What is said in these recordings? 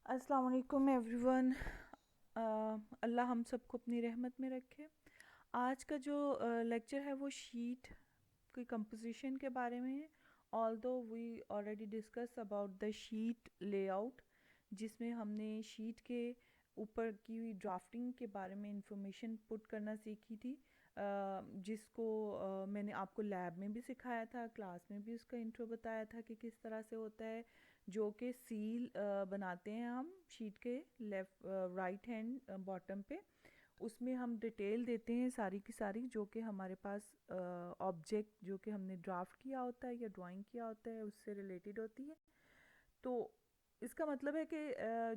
अस्सलाम वालेकुम एवरीवन। अल्लाह हम सबको अपनी रहमत में रखे। आज का जो लेक्चर है वो शीट की कंपोजिशन के बारे में है। Although we already discuss about the sheet layout, जिसमें हमने शीट के ऊपर की हुई ड्राफ्टिंग के बारे में इंफॉर्मेशन पुट करना सीखी थी, जिसको मैंने आपको लैब में भी सिखाया था, क्लास में भी उसका इंट्रो बताया था कि किस तरह से होता है। जो कि सील बनाते हैं हम शीट के लेफ़्ट राइट हैंड बॉटम पे, उसमें हम डिटेल देते हैं सारी की सारी, जो कि हमारे पास ऑब्जेक्ट जो कि हमने ड्राफ्ट किया होता है या ड्राइंग किया होता है उससे रिलेटेड होती है। तो इसका मतलब है कि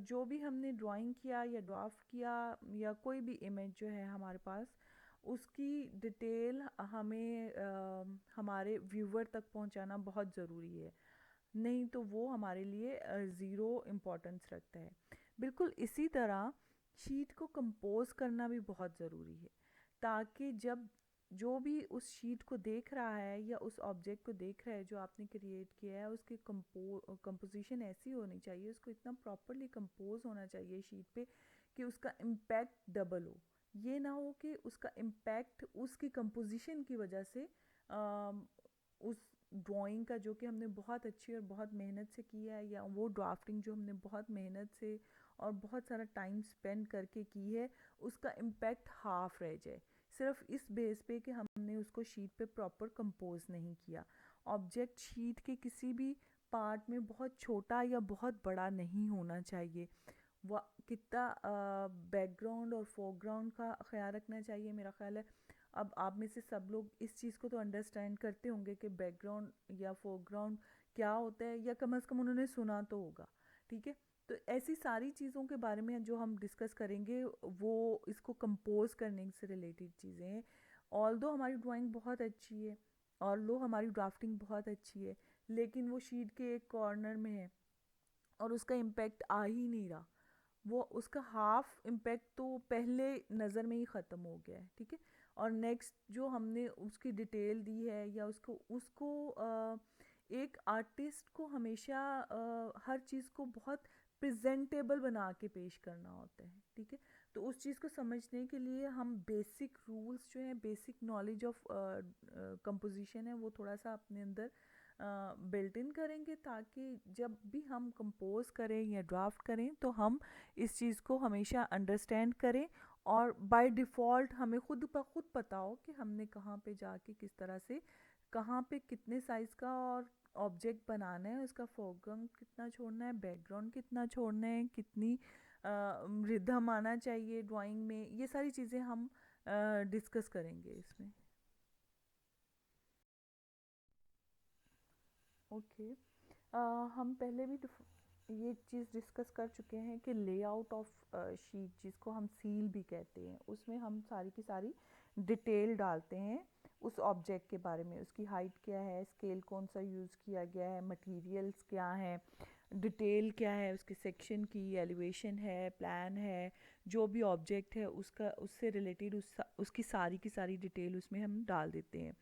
जो भी हमने ड्राइंग किया या ड्राफ्ट किया या कोई भी इमेज जो है हमारे पास, उसकी डिटेल हमें हमारे व्यूवर तक पहुंचाना बहुत ज़रूरी है, नहीं तो वो हमारे लिए ज़ीरो इम्पोर्टेंस रखता है। बिल्कुल इसी तरह शीट को कंपोज करना भी बहुत ज़रूरी है, ताकि जब जो भी उस शीट को देख रहा है या उस ऑब्जेक्ट को देख रहा है जो आपने क्रिएट किया है, उसकी कंपोजिशन ऐसी होनी चाहिए, उसको इतना प्रॉपरली कंपोज होना चाहिए शीट पे कि उसका इम्पैक्ट डबल हो। ये ना हो कि उसका इम्पैक्ट उसकी कंपोजिशन की वजह से उस ड्राइंग का जो कि हमने बहुत अच्छी और बहुत मेहनत से किया है, या वो ड्राफ्टिंग जो हमने बहुत मेहनत से और बहुत सारा टाइम स्पेंड करके की है, उसका इम्पैक्ट हाफ रह जाए, सिर्फ इस बेस पे कि हमने उसको शीट पे प्रॉपर कंपोज नहीं किया। ऑब्जेक्ट शीट के किसी भी पार्ट में बहुत छोटा या बहुत बड़ा नहीं होना चाहिए। वह कितना बैकग्राउंड और फोरग्राउंड का ख्याल रखना चाहिए, मेरा ख्याल है अब आप में से सब लोग इस चीज़ को तो अंडरस्टैंड करते होंगे कि बैकग्राउंड या फोरग्राउंड क्या होता है, या कम से कम उन्होंने सुना तो होगा। ठीक है, तो ऐसी सारी चीज़ों के बारे में जो हम डिस्कस करेंगे वो इसको कंपोज करने से रिलेटेड चीज़ें हैं। ऑल्दो हमारी ड्राइंग बहुत अच्छी है, ऑल्दो हमारी ड्राफ्टिंग बहुत अच्छी है, लेकिन वो शीट के एक कॉर्नर में है और उसका इम्पैक्ट आ ही नहीं रहा। वो उसका हाफ इम्पैक्ट तो पहले नज़र में ही ख़त्म हो गया है। ठीक है, और नेक्स्ट जो हमने उसकी डिटेल दी है या उसको उसको एक आर्टिस्ट को हमेशा हर चीज़ को बहुत प्रेजेंटेबल बना के पेश करना होता है। ठीक है, तो उस चीज़ को समझने के लिए हम बेसिक रूल्स जो हैं, बेसिक नॉलेज ऑफ कंपोजिशन है, वो थोड़ा सा अपने अंदर बिल्ट इन करेंगे, ताकि जब भी हम कंपोज करें या ड्राफ्ट करें तो हम इस चीज़ को हमेशा अंडरस्टैंड करें, और बाय डिफ़ॉल्ट हमें खुद ब खुद पता हो कि हमने कहाँ पे जाके किस तरह से, कहाँ पे कितने साइज़ का और ऑब्जेक्ट बनाना है, उसका फोरग्राउंड कितना छोड़ना है, बैकग्राउंड कितना छोड़ना है, कितनी रिदम आना चाहिए ड्राइंग में, ये सारी चीज़ें हम डिस्कस करेंगे इसमें। ओके, हम पहले भी ये चीज़ डिस्कस कर चुके हैं कि लेआउट ऑफ शीट, जिसको हम सील भी कहते हैं, उसमें हम सारी की सारी डिटेल डालते हैं उस ऑब्जेक्ट के बारे में, उसकी हाइट क्या है, स्केल कौन सा यूज़ किया गया है, मटेरियल्स क्या हैं, डिटेल क्या है उसके सेक्शन की, एलिवेशन है, प्लान है, जो भी ऑब्जेक्ट है उसका उससे रिलेटेड उसकी सारी की सारी डिटेल उसमें हम डाल देते हैं।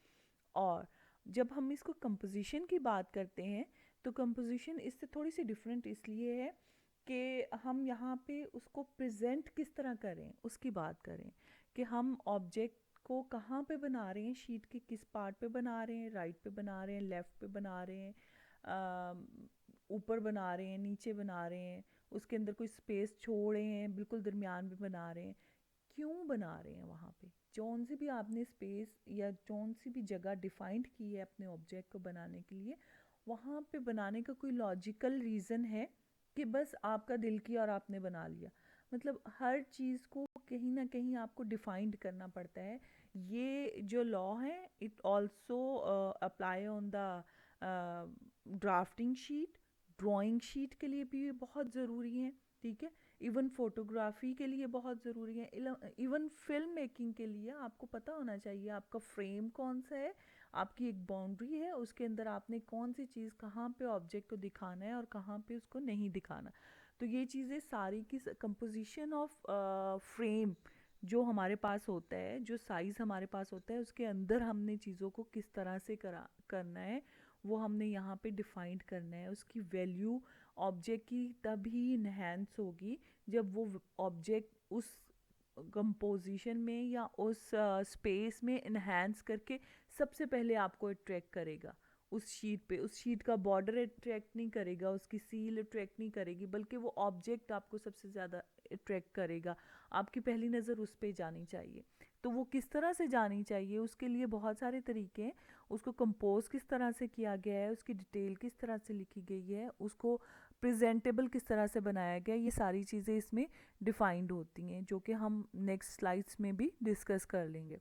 और जब हम इसको कंपोजिशन की बात करते हैं तो कंपोजिशन इससे थोड़ी सी डिफरेंट इसलिए है कि हम यहाँ पे उसको प्रेजेंट किस तरह करें उसकी बात करें, कि हम ऑब्जेक्ट को कहाँ पे बना रहे हैं, शीट के किस पार्ट पे बना रहे हैं, राइट पे बना रहे हैं, लेफ़्ट पे बना रहे हैं, ऊपर बना रहे हैं, नीचे बना रहे हैं, उसके अंदर कोई स्पेस छोड़ रहे हैं, बिल्कुल दरमियान में बना रहे हैं, क्यों बना रहे हैं वहाँ पे। जौन सी भी आपने स्पेस या जौन सी भी जगह डिफाइंड की है अपने ऑब्जेक्ट को बनाने के लिए, वहाँ पे बनाने का कोई लॉजिकल रीज़न है कि बस आपका दिल किया और आपने बना लिया। मतलब हर चीज़ को कहीं ना कहीं आपको डिफाइंड करना पड़ता है। ये जो लॉ है it also apply on the drafting sheet, drawing sheet के लिए भी ये बहुत ज़रूरी है। ठीक है, इवन फोटोग्राफी के लिए बहुत ज़रूरी है, इवन फिल्म मेकिंग के लिए आपको पता होना चाहिए आपका फ्रेम कौन सा है, आपकी एक बाउंड्री है, उसके अंदर आपने कौन सी चीज़ कहाँ पे ऑब्जेक्ट को दिखाना है और कहाँ पे उसको नहीं दिखाना। तो ये चीज़ें सारी की कंपोजिशन ऑफ फ्रेम जो हमारे पास होता है, जो साइज़ हमारे पास होता है, उसके अंदर हमने चीज़ों को किस तरह से करना है वो हमने यहाँ पे डिफाइंड करना है, उसकी वैल्यू ऑब्जेक्ट की तभी इन्हेंस होगी जब वो ऑब्जेक्ट उस कंपोजिशन में या उस स्पेस में इन्हेंस करके सबसे पहले आपको अट्रैक्ट करेगा उस शीट पे। उस शीट का बॉर्डर अट्रैक्ट नहीं करेगा, उसकी सील अट्रैक्ट नहीं करेगी, बल्कि वो ऑब्जेक्ट आपको सबसे ज़्यादा अट्रैक्ट करेगा। आपकी पहली नज़र उस पे जानी चाहिए। तो वो किस तरह से जानी चाहिए, उसके लिए बहुत सारे तरीके हैं। उसको कंपोज किस तरह से किया गया है, उसकी डिटेल किस तरह से लिखी गई है, उसको प्रेजेंटेबल किस तरह से बनाया गया है, ये सारी चीज़ें इसमें डिफाइंड होती हैं, जो कि हम नेक्स्ट स्लाइड्स में भी डिस्कस कर लेंगे।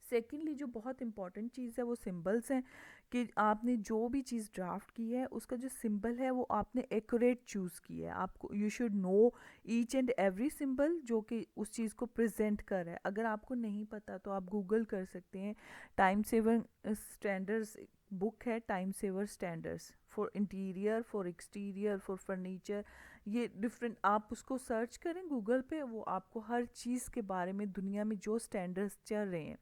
सेकेंडली जो बहुत इंपॉर्टेंट चीज़ है वो सिंबल्स हैं, कि आपने जो भी चीज़ ड्राफ्ट की है उसका जो सिंबल है वो आपने एक्यूरेट चूज़ किया है। आपको you should know each and every symbol जो कि उस चीज़ को प्रेजेंट कर रहा है। अगर आपको नहीं पता तो आप गूगल कर सकते हैं। टाइम सेवर स्टैंडर्ड्स बुक है, time saver standards for interior, for exterior, for furniture. ये डिफरेंट, आप उसको सर्च करें गूगल पे, वो आपको हर चीज़ के बारे में, दुनिया में जो स्टैंडर्ड्स चल रहे हैं,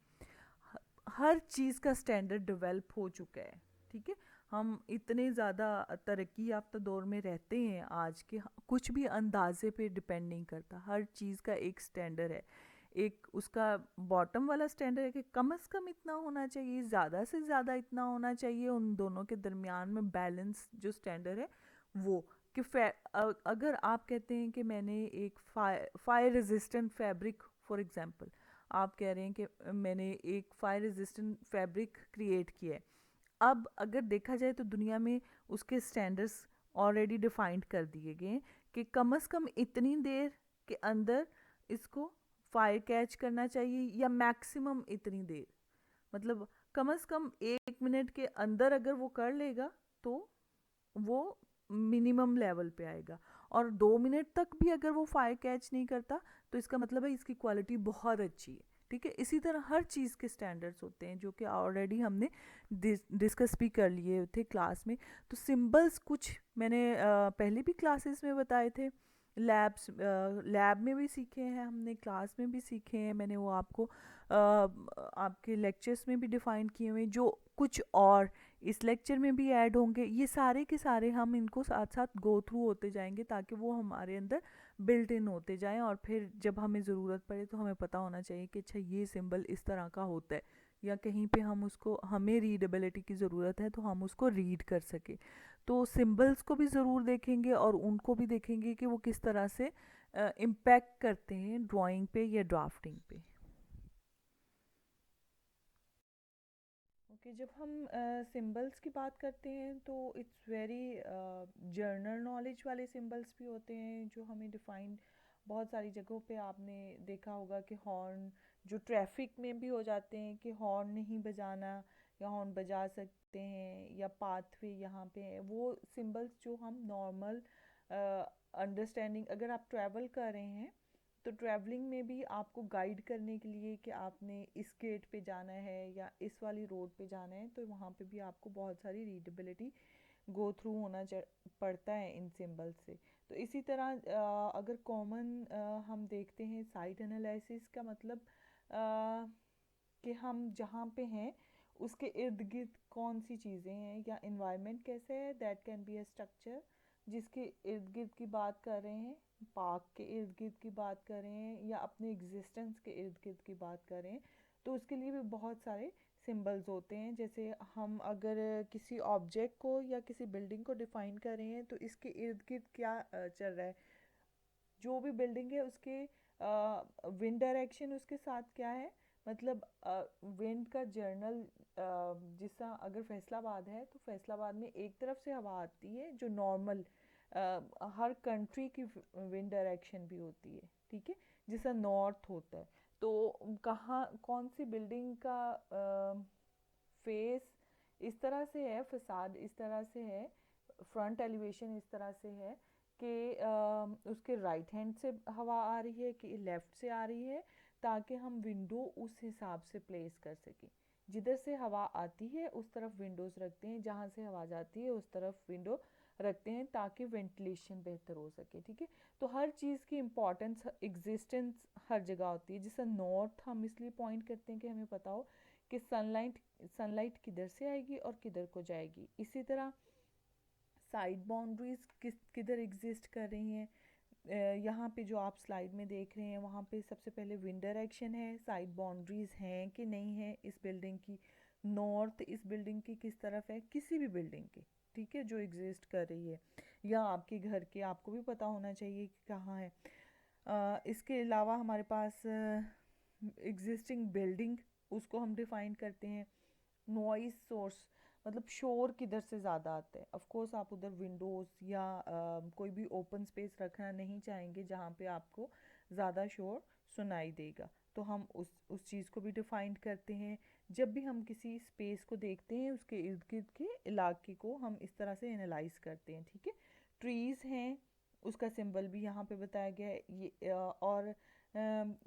हर चीज़ का स्टैंडर्ड डेवलप हो चुका है। ठीक है, हम इतने ज़्यादा तरक्की याफ्ता दौर में रहते हैं आज के, कुछ भी अंदाजे पे डिपेंड नहीं करता, हर चीज़ का एक स्टैंडर्ड है। एक उसका बॉटम वाला स्टैंडर्ड है कि कम से कम इतना होना चाहिए, ज़्यादा से ज़्यादा इतना होना चाहिए, उन दोनों के दरमियान में बैलेंस जो स्टैंडर्ड है वो। कि अगर आप कहते हैं कि मैंने एक fire resistant fabric, for example आप कह रहे हैं कि मैंने एक फायर रेजिस्टेंट फैब्रिक क्रिएट किया है। अब अगर देखा जाए तो दुनिया में उसके स्टैंडर्ड्स ऑलरेडी डिफाइंड कर दिए गए हैं कि कम से कम इतनी देर के अंदर इसको फायर कैच करना चाहिए, या मैक्सिमम इतनी देर, मतलब कम से कम 1 मिनट के अंदर अगर वो कर लेगा तो वो मिनिमम लेवल पे आएगा। और 2 मिनट तक भी अगर वो फायर कैच नहीं करता तो इसका मतलब है इसकी क्वालिटी बहुत अच्छी है। ठीक है, इसी तरह हर चीज़ के स्टैंडर्ड्स होते हैं जो कि ऑलरेडी हमने डिस्कस भी कर लिए थे क्लास में। तो सिंबल्स कुछ मैंने पहले भी क्लासेस में बताए थे, लैब में भी सीखे हैं हमने, क्लास में भी सीखे हैं मैंने, वो आपको आपके लेक्चर्स में भी डिफ़ाइन किए हुए, जो कुछ और इस लेक्चर में भी ऐड होंगे। ये सारे के सारे हम इनको साथ साथ गो थ्रू होते जाएंगे ताकि वो हमारे अंदर बिल्ट इन होते जाएं, और फिर जब हमें ज़रूरत पड़े तो हमें पता होना चाहिए कि अच्छा ये सिंबल इस तरह का होता है, या कहीं पे हम उसको, हमें रीडेबिलिटी की ज़रूरत है तो हम उसको रीड कर सके। तो सिंबल्स को भी ज़रूर देखेंगे और उनको भी देखेंगे कि वो किस तरह से इम्पैक्ट करते हैं ड्राइंग पे या ड्राफ्टिंग पे। ओके, जब हम सिंबल्स की बात करते हैं तो इट्स वेरी जर्नल नॉलेज वाले सिंबल्स भी होते हैं जो हमें डिफाइन, बहुत सारी जगहों पे आपने देखा होगा कि हॉर्न, जो ट्रैफिक में भी हो जाते हैं कि हॉर्न नहीं बजाना, या हॉर्न बजा सकते हैं, या पाथवे यहाँ पे है, वो सिंबल्स जो हम नॉर्मल अंडरस्टैंडिंग, अगर आप ट्रैवल कर रहे हैं तो ट्रैवलिंग में भी आपको गाइड करने के लिए कि आपने इस गेट पे जाना है या इस वाली रोड पे जाना है, तो वहाँ पे भी आपको बहुत सारी रीडेबिलिटी गो थ्रू होना पड़ता है इन सिंबल से। तो इसी तरह अगर कॉमन हम देखते हैं साइट एनालिसिस का मतलब कि हम जहाँ पे हैं उसके इर्द गिर्द कौन सी चीज़ें हैं या इन्वायरमेंट कैसे है, that can be a structure जिसके इर्द गिर्द की बात कर रहे हैं, पार्क के इर्द गिर्द की बात कर रहे हैं, या अपने एग्जिस्टेंस के इर्द गिर्द की बात कर रहे हैं, तो उसके लिए भी बहुत सारे सिंबल्स होते हैं। जैसे हम अगर किसी ऑब्जेक्ट को या किसी बिल्डिंग को डिफाइन कर रहे हैं तो इसके इर्द गिर्द क्या चल रहा है, जो भी बिल्डिंग है उसके विंड डायरेक्शन उसके साथ क्या है, मतलब विंड का जर्नल, जिस तरह अगर फैसलाबाद है तो फैसलाबाद में एक तरफ से हवा आती है जो नॉर्मल हर कंट्री की विंड डायरेक्शन भी होती है। ठीक है, जिसका नॉर्थ होता है, तो कहाँ कौन सी बिल्डिंग का फेस इस तरह से है, फसाद इस तरह से है, फ्रंट एलिवेशन इस तरह से है कि उसके राइट हैंड से हवा आ रही है कि लेफ़्ट से आ रही है, ताकि हम विंडो उस हिसाब से प्लेस कर सकें। जिधर से हवा आती है उस तरफ विंडोज़ रखते हैं, जहाँ से हवा जाती है उस तरफ विंडो रखते हैं ताकि वेंटिलेशन बेहतर हो सके। ठीक है, तो हर चीज़ की इम्पोर्टेंस, एग्जिस्टेंस हर जगह होती है। जैसे नॉर्थ हम इसलिए पॉइंट करते हैं कि हमें पता हो कि सनलाइट सनलाइट किधर से आएगी और किधर को जाएगी। इसी तरह साइड बाउंड्रीज किधर एग्जिस्ट कर रही हैं। यहाँ पे जो आप स्लाइड में देख रहे हैं वहाँ पे सबसे पहले विंड डायरेक्शन है, साइड बाउंड्रीज हैं कि नहीं है इस बिल्डिंग की, नॉर्थ इस बिल्डिंग की किस तरफ है, किसी भी बिल्डिंग की, ठीक है, जो एग्जिस्ट कर रही है, या आपके घर के आपको भी पता होना चाहिए कि कहाँ है। इसके अलावा हमारे पास एग्जिस्टिंग बिल्डिंग, उसको हम डिफ़ाइन करते हैं। नॉइस सोर्स मतलब शोर किधर से ज़्यादा आता है। ऑफ कोर्स आप उधर विंडोज़ या कोई भी ओपन स्पेस रखना नहीं चाहेंगे जहाँ पे आपको ज़्यादा शोर सुनाई देगा, तो हम उस चीज़ को भी डिफ़ाइन करते हैं। जब भी हम किसी स्पेस को देखते हैं उसके इर्द गिर्द के इलाके को हम इस तरह से एनालाइज करते हैं, ठीक है। ट्रीज़ हैं, उसका सिंबल भी यहाँ पे बताया गया है। ये और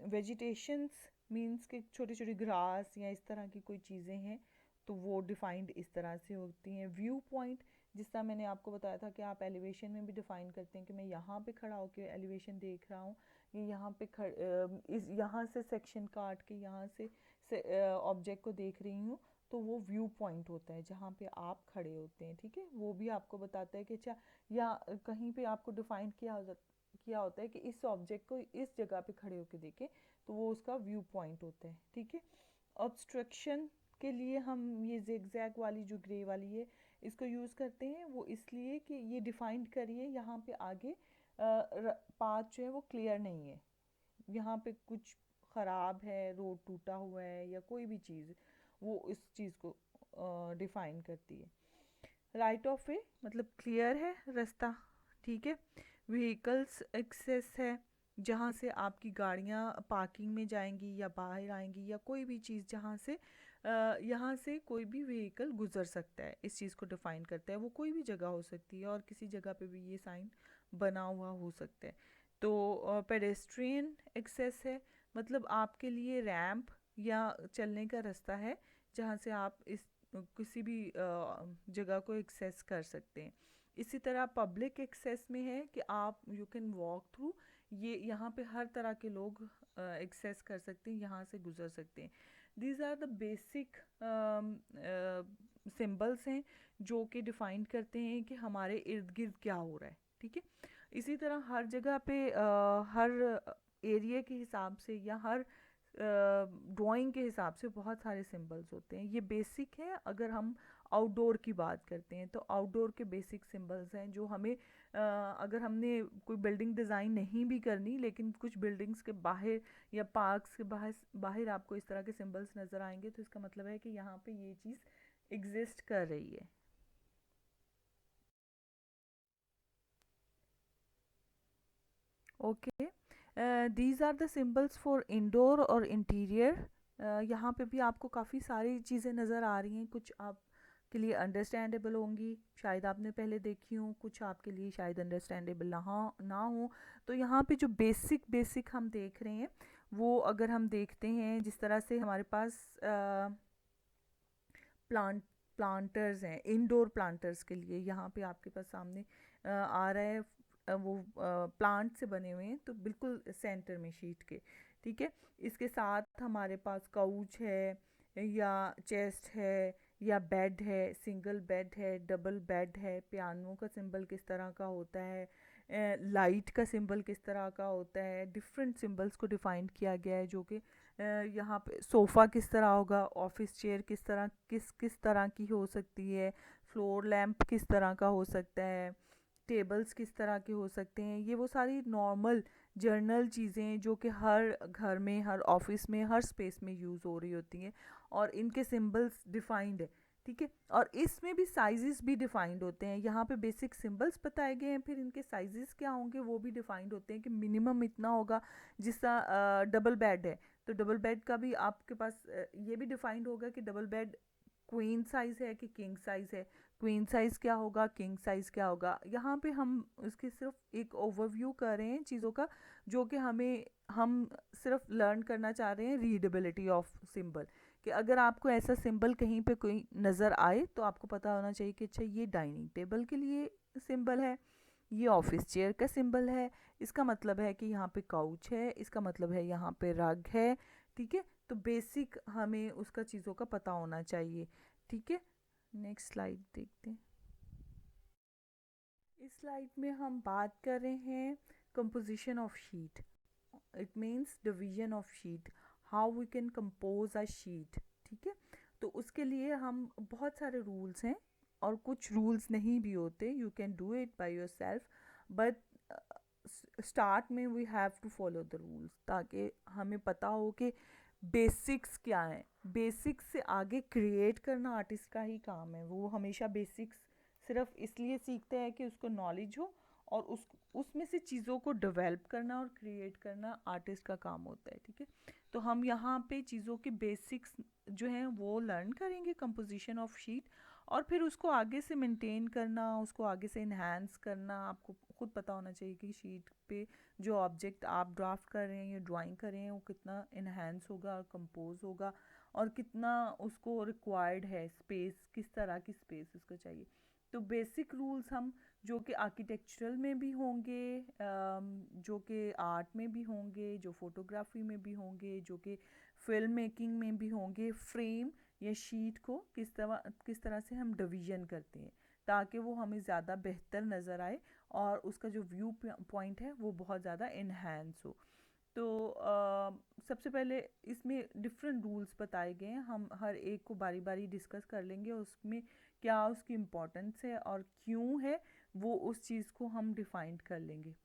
वेजिटेशंस मीन्स के छोटी छोटी ग्रास या इस तरह की कोई चीज़ें हैं, तो वो डिफ़ाइंड इस तरह से होती हैं। व्यू पॉइंट, जिस तरह मैंने आपको बताया था कि आप एलिवेशन में भी डिफ़ाइन करते हैं कि मैं यहाँ पे खड़ा होकर एलिवेशन देख रहा हूँ, ये यहाँ पे इस यहाँ से सेक्शन काट के यहाँ से ऑब्जेक्ट को देख रही हूँ, तो वो व्यू पॉइंट होता है जहाँ पे आप खड़े होते हैं, ठीक है। वो भी आपको बताता है कि अच्छा, या कहीं पे आपको डिफ़ाइन किया होता है कि इस ऑब्जेक्ट को इस जगह पे खड़े होकर देखें, तो वो उसका व्यू पॉइंट होता है, ठीक है। ऑब्स्ट्रक्शन के लिए हम ये ज़िगज़ैग वाली जो ग्रे वाली है इसको यूज़ करते हैं, वो इसलिए कि ये डिफ़ाइंड करिए यहाँ पे आगे पाथ जो है वो क्लियर नहीं है, यहाँ पे कुछ ख़राब है, रोड टूटा हुआ है या कोई भी चीज़, वो इस चीज़ को डिफ़ाइन करती है। राइट ऑफ वे मतलब क्लियर है रास्ता, ठीक है। व्हीकल्स एक्सेस है, जहाँ से आपकी गाड़ियाँ पार्किंग में जाएंगी या बाहर आएंगी, या कोई भी चीज़ जहाँ से यहाँ से कोई भी व्हीकल गुजर सकता है, इस चीज़ को डिफ़ाइन करता है। वो कोई भी जगह हो सकती है और किसी जगह पे भी ये साइन बना हुआ हो सकता है। तो पेडेस्ट्रियन एक्सेस है, मतलब आपके लिए रैंप या चलने का रास्ता है जहाँ से आप इस किसी भी जगह को एक्सेस कर सकते हैं। इसी तरह पब्लिक एक्सेस में है कि आप यू कैन वॉक थ्रू, ये यहाँ पे हर तरह के लोग एक्सेस कर सकते हैं, यहाँ से गुजर सकते हैं। These are the basic symbols हैं जो कि डिफ़ाइन करते हैं कि हमारे इर्द गिर्द क्या हो रहा है, ठीक है। इसी तरह हर जगह पे हर एरिया के हिसाब से या हर ड्राइंग के हिसाब से बहुत सारे सिंबल्स होते हैं। ये बेसिक है। अगर हम आउटडोर की बात करते हैं तो आउटडोर के बेसिक सिंबल्स हैं जो हमें अगर हमने कोई बिल्डिंग डिज़ाइन नहीं भी करनी, लेकिन कुछ बिल्डिंग्स के बाहर या पार्क्स के बाहर बाहर आपको इस तरह के सिंबल्स नज़र आएंगे, तो इसका मतलब है कि यहाँ पे ये चीज़ एग्जिस्ट कर रही है। Okay, these are the symbols for indoor और इंटीरियर। यहाँ पे भी आपको काफ़ी सारी चीज़ें नज़र आ रही हैं, कुछ आप के लिए अंडरस्टैंडेबल होंगी, शायद आपने पहले देखी हूँ, कुछ आपके लिए शायद अंडरस्टैंडेबल ना हो। तो यहाँ पे जो बेसिक बेसिक हम देख रहे हैं वो अगर हम देखते हैं, जिस तरह से हमारे पास प्लांटर्स हैं, इंडोर प्लांटर्स के लिए यहाँ पे आपके पास सामने आ रहा है, वो प्लांट से बने हुए हैं, तो बिल्कुल सेंटर में शीट के, ठीक है। इसके साथ हमारे पास काउच है या चेस्ट है या बेड है, सिंगल बेड है, डबल बेड है, पियानो का सिंबल किस तरह का होता है, लाइट का सिंबल किस तरह का होता है, डिफरेंट सिंबल्स को डिफ़ाइन किया गया है। जो कि यहाँ पे सोफ़ा किस तरह होगा, ऑफिस चेयर किस तरह की हो सकती है, फ्लोर लैंप किस तरह का हो सकता है, टेबल्स किस तरह के हो सकते हैं। ये वो सारी नॉर्मल जर्नल चीज़ें जो कि हर घर में, हर ऑफिस में, हर स्पेस में यूज़ हो रही होती हैं, और इनके सिंबल्स डिफ़ाइंड है, ठीक है। और इसमें भी साइजेस भी डिफ़ाइंड होते हैं। यहाँ पे बेसिक सिंबल्स बताए गए हैं, फिर इनके साइजेस क्या होंगे वो भी डिफ़ाइंड होते हैं कि मिनिमम इतना होगा। जिस तरह डबल बेड है, तो डबल बेड का भी आपके पास ये भी डिफ़ाइंड होगा कि डबल बेड क्वीन साइज़ है कि किंग साइज़ है, क्वीन साइज़ क्या होगा, किंग साइज़ क्या होगा। यहाँ पे हम इसकी सिर्फ एक ओवरव्यू कर रहे हैं चीज़ों का, जो कि हम सिर्फ लर्न करना चाह रहे हैं रीडेबिलिटी ऑफ सिंबल, कि अगर आपको ऐसा सिंबल कहीं पे कोई नज़र आए तो आपको पता होना चाहिए कि अच्छा ये डाइनिंग टेबल के लिए सिंबल है, ये ऑफिस चेयर का सिंबल है, इसका मतलब है कि यहाँ पे काउच है, इसका मतलब है यहाँ पे रग है, ठीक है। तो बेसिक हमें उसका चीज़ों का पता होना चाहिए, ठीक है। नेक्स्ट स्लाइड देखते हैं। इस स्लाइड में हम बात कर रहे हैं composition of sheet. It means division of sheet, how we can compose a sheet. ठीक है, तो उसके लिए हम बहुत सारे रूल्स हैं और कुछ रूल्स नहीं भी होते. You can do it by yourself, but start में we have to follow the rules ताकि हमें पता हो कि बेसिक्स क्या है. बेसिक्स से आगे क्रिएट करना आर्टिस्ट का ही काम है. वो हमेशा बेसिक्स सिर्फ इसलिए सीखते हैं कि उसको नॉलेज हो, और उसमें से चीज़ों को डेवलप करना और क्रिएट करना आर्टिस्ट का काम होता है. ठीक है, तो हम यहाँ पे चीज़ों के बेसिक्स जो हैं वो लर्न करेंगे कंपोजिशन ऑफ शीट, और फिर उसको आगे से मेंटेन करना, उसको आगे से इन्हांस करना. आपको खुद पता होना चाहिए कि शीट पे जो ऑब्जेक्ट आप ड्राफ्ट कर रहे हैं या ड्राइंग कर रहे हैं वो कितना इन्हांस होगा और कंपोज होगा, और कितना उसको रिक्वायर्ड है स्पेस, किस तरह की स्पेस उसको चाहिए. तो बेसिक रूल्स हम जो कि आर्किटेक्चरल में भी होंगे, जो कि आर्ट में भी होंगे, जो फोटोग्राफी में भी होंगे, जो कि फिल्म मेकिंग में भी होंगे. फ्रेम या शीट को किस तरह से हम डिवीजन करते हैं ताकि वो हमें ज़्यादा बेहतर नज़र आए और उसका जो व्यू पॉइंट है वो बहुत ज़्यादा इन्हांस हो. तो सबसे पहले इसमें डिफरेंट रूल्स बताए गए हैं. हम हर एक को बारी बारी डिस्कस कर लेंगे, उसमें क्या उसकी इम्पोर्टेंस है और क्यों है वो उस चीज़ को हम डिफाइन कर लेंगे.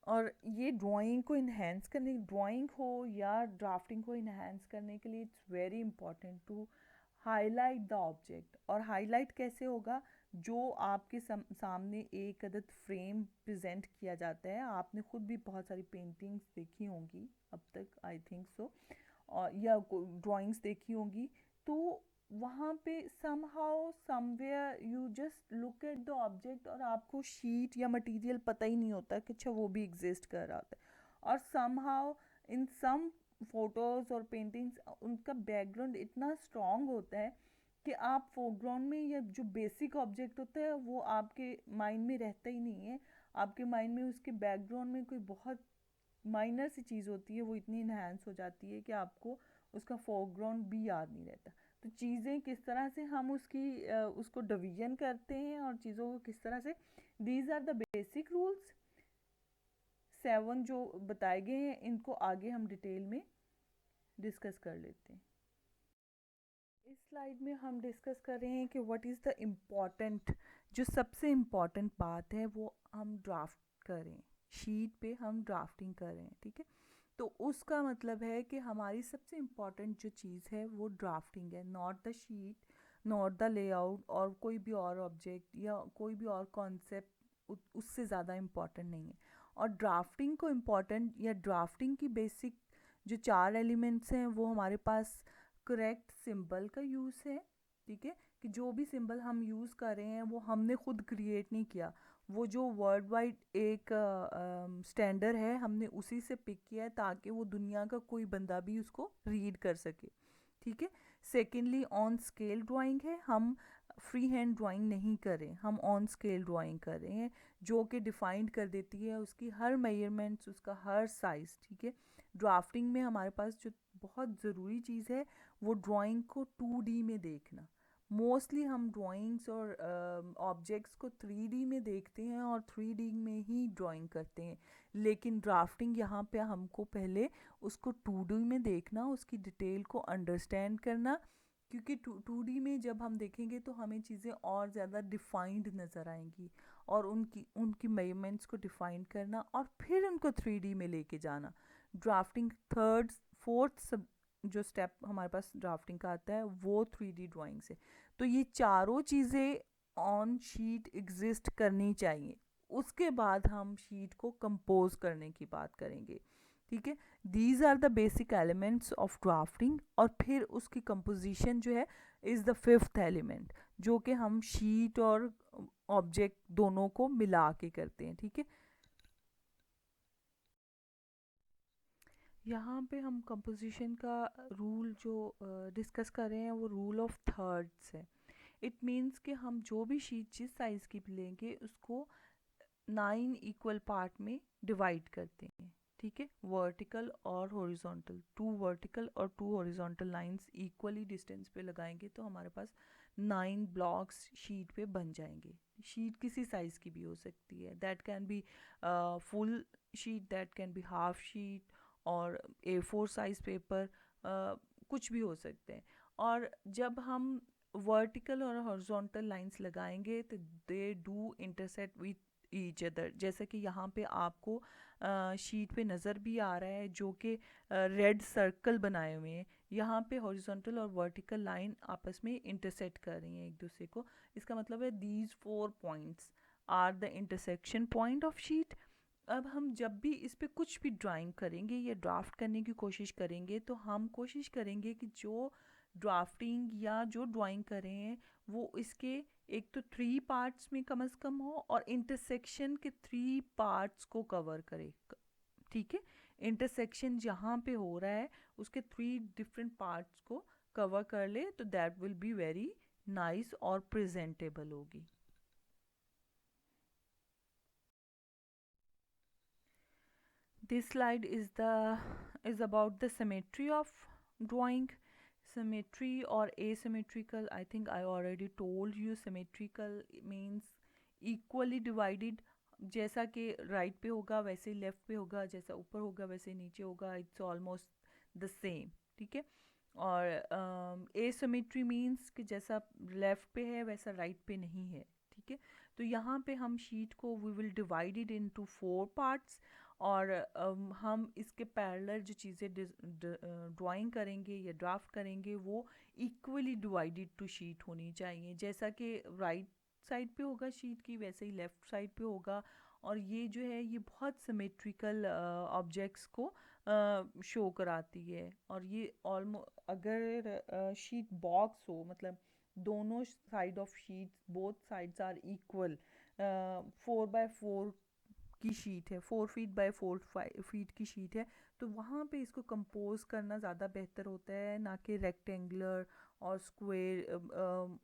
और ये ड्राइंग को इन्हेंस करने, ड्राइंग हो या ड्राफ्टिंग को इन्हेंस करने के लिए it's very important to highlight the object. और हाईलाइट कैसे होगा? जो आपके सामने एक अदद फ्रेम प्रेजेंट किया जाता है. आपने खुद भी बहुत सारी पेंटिंग्स देखी होंगी अब तक, आई थिंक सो, और या ड्राइंग्स देखी होंगी. तो वहाँ पे somehow somewhere you just look at the object और आपको शीट या मटेरियल पता ही नहीं होता कि अच्छा वो भी एग्जिस्ट कर रहा होता है. और समहाउ इन सम फोटोज़ और पेंटिंग्स उनका बैकग्राउंड इतना स्ट्रॉन्ग होता है कि आप फोरग्राउंड में या जो बेसिक ऑब्जेक्ट होता है वो आपके माइंड में रहता ही नहीं है. आपके माइंड में उसके बैकग्राउंड में कोई बहुत माइनर सी चीज़ होती है, वो इतनी इन्हांस हो जाती है कि आपको उसका फोरग्राउंड भी याद नहीं रहता. तो चीज़ें किस तरह से हम उसको डिवीजन करते हैं और चीज़ों को किस तरह से, these are the basic rules. 7 जो बताए गए हैं इनको आगे हम डिटेल में डिस्कस कर लेते हैं. इस स्लाइड में हम डिस्कस कर रहे हैं कि व्हाट इज़ द इम्पॉर्टेंट, जो सबसे इम्पॉर्टेंट बात है वो हम ड्राफ्ट करें, शीट पे हम ड्राफ्टिंग करें. ठीक है, तो उसका मतलब है कि हमारी सबसे इम्पॉर्टेंट जो चीज़ है वो ड्राफ्टिंग है, not the sheet, not the layout और कोई भी और ऑब्जेक्ट या कोई भी और कॉन्सेप्ट उससे ज़्यादा इम्पॉर्टेंट नहीं है. और ड्राफ्टिंग को इम्पॉर्टेंट या ड्राफ्टिंग की बेसिक जो 4 एलिमेंट्स हैं वो हमारे पास करेक्ट सिंबल का यूज़ है. ठीक है, कि जो भी सिंबल हम यूज़ कर रहे हैं वो हमने खुद क्रिएट नहीं किया, वो जो वर्ल्ड वाइड एक स्टैंडर्ड है हमने उसी से पिक किया है ताकि वो दुनिया का कोई बंदा भी उसको रीड कर सके. ठीक है, सेकेंडली ऑन स्केल ड्राइंग है. हम फ्री हैंड ड्राइंग नहीं कर रहे, हम ऑन स्केल ड्राइंग कर रहे हैं जो कि डिफाइंड कर देती है उसकी हर मेजरमेंट्स, उसका हर साइज़. ठीक है, ड्राफ्टिंग में हमारे पास जो बहुत ज़रूरी चीज़ है वो ड्राइंग को 2D में देखना. मोस्टली हम ड्राइंग्स और ऑब्जेक्ट्स को 3D में देखते हैं और 3D में ही ड्राइंग करते हैं. लेकिन ड्राफ्टिंग यहाँ पे हमको पहले उसको 2D में देखना, उसकी डिटेल को अंडरस्टैंड करना, क्योंकि 2D में जब हम देखेंगे तो हमें चीज़ें और ज़्यादा डिफाइंड नज़र आएंगी, और उनकी उनकी मेजरमेंट्स को डिफाइन करना और फिर उनको 3D में लेके जाना. ड्राफ्टिंग थर्ड फोर्थ सब जो स्टेप हमारे पास ड्राफ्टिंग का आता है वो 3D ड्राइंग से. तो ये चारों चीज़ें ऑन शीट एग्जिस्ट करनी चाहिए, उसके बाद हम शीट को कंपोज करने की बात करेंगे. ठीक है, these are the basic elements of drafting. और फिर उसकी कंपोजिशन जो है इज़ द फिफ्थ एलिमेंट, जो कि हम शीट और ऑब्जेक्ट दोनों को मिला के करते हैं. ठीक है, यहाँ पे हम कंपोजिशन का रूल जो डिस्कस कर रहे हैं वो रूल ऑफ थर्ड्स है. इट मीन्स कि हम जो भी शीट जिस साइज़ की भी लेंगे उसको 9 इक्वल पार्ट में डिवाइड करते हैं. ठीक है, वर्टिकल और हॉरिजॉन्टल, 2 वर्टिकल और 2 हॉरिजॉन्टल लाइंस इक्वली डिस्टेंस पे लगाएंगे तो हमारे पास 9 ब्लॉक्स शीट पे बन जाएंगे। शीट किसी साइज़ की भी हो सकती है, that can B full sheet, that can be half sheet और A4 साइज पेपर, कुछ भी हो सकते हैं। और जब हम वर्टिकल और हॉरिजॉन्टल लाइंस लगाएंगे तो they do intersect with each other, जैसे कि यहाँ पे आपको शीट पे नज़र भी आ रहा है जो कि रेड सर्कल बनाए हुए हैं। यहाँ पे हॉरिजॉन्टल और वर्टिकल लाइन आपस में इंटरसेक्ट कर रही हैं एक दूसरे को। इसका मतलब है these 4 points are the intersection point of sheet. अब हम जब भी इस पे कुछ भी ड्राइंग करेंगे या ड्राफ्ट करने की कोशिश करेंगे तो हम कोशिश करेंगे कि जो ड्राफ्टिंग या जो ड्राइंग कर रहे हैं वो इसके एक तो 3 पार्ट्स में कम से कम हो और इंटरसेक्शन के 3 पार्ट्स को कवर करे। ठीक है, इंटरसेक्शन जहाँ पे हो रहा है उसके 3 डिफरेंट पार्ट्स को कवर कर ले तो that will be very nice और प्रेजेंटेबल होगी। This slide is about the symmetry of drawing. Symmetry or asymmetrical, I think I already told you. Symmetrical means equally divided, जैसा कि राइट पे होगा वैसे ही लेफ्ट पे होगा, जैसा ऊपर होगा वैसे ही नीचे होगा, इट्स ऑलमोस्ट द सेम। ठीक है। और एसिमेट्री मीन्स कि जैसा लेफ्ट पे है वैसा राइट पे नहीं है। ठीक है, तो यहाँ पे हम शीट को we will divided into 4 parts और हम इसके पैरेलल जो चीज़ें ड्राइंग करेंगे या ड्राफ्ट करेंगे वो इक्वली डिवाइडेड टू शीट होनी चाहिए। जैसा कि राइट साइड पे होगा शीट की वैसे ही लेफ़्ट साइड पे होगा। और ये जो है ये बहुत सिमेट्रिकल ऑब्जेक्ट्स को शो कराती है। और ये ऑलमोस्ट अगर शीट बॉक्स हो, मतलब दोनों side of sheet both sides are equal, 4x4 की शीट है, 4 फीट बाय 4 फीट की शीट है, तो वहाँ पे इसको कंपोज करना ज़्यादा बेहतर होता है, ना कि रेक्टेंगुलर और स्क्वायर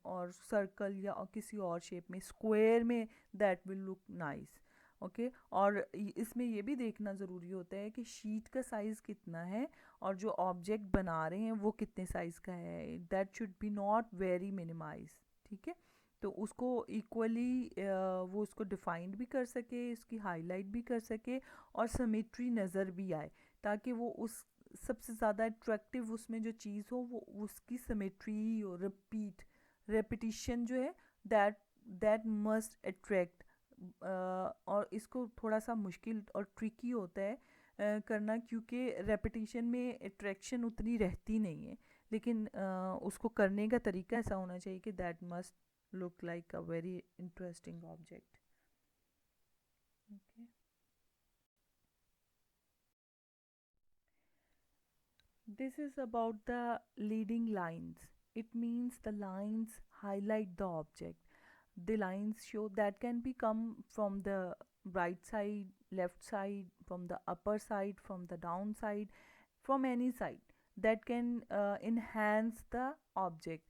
और सर्कल या किसी और शेप में। स्क्वायर में that will look nice. Okay, और इसमें ये भी देखना ज़रूरी होता है कि शीट का साइज़ कितना है और जो ऑब्जेक्ट बना रहे हैं वो कितने साइज़ का है, that should be not very minimize. ठीक है, तो उसको इक्वली वो उसको डिफाइंड भी कर सके, उसकी हाईलाइट भी कर सके और सिमेट्री नज़र भी आए, ताकि वो उस सबसे ज़्यादा अट्रैक्टिव उसमें जो चीज़ हो वो उसकी सिमेट्री ही हो। रेपिटिशन जो है दैट दैट मस्ट अट्रैक्ट। और इसको थोड़ा सा मुश्किल और ट्रिकी होता है करना, क्योंकि रेपिटिशन में अट्रैक्शन उतनी रहती नहीं है, लेकिन उसको करने का तरीका ऐसा होना चाहिए कि that must look like a very interesting object. Okay. This is about the leading lines. It means the lines highlight the object. The lines show that can be come from the right side, left side, from the upper side, from the down side, from any side, that can enhance the object.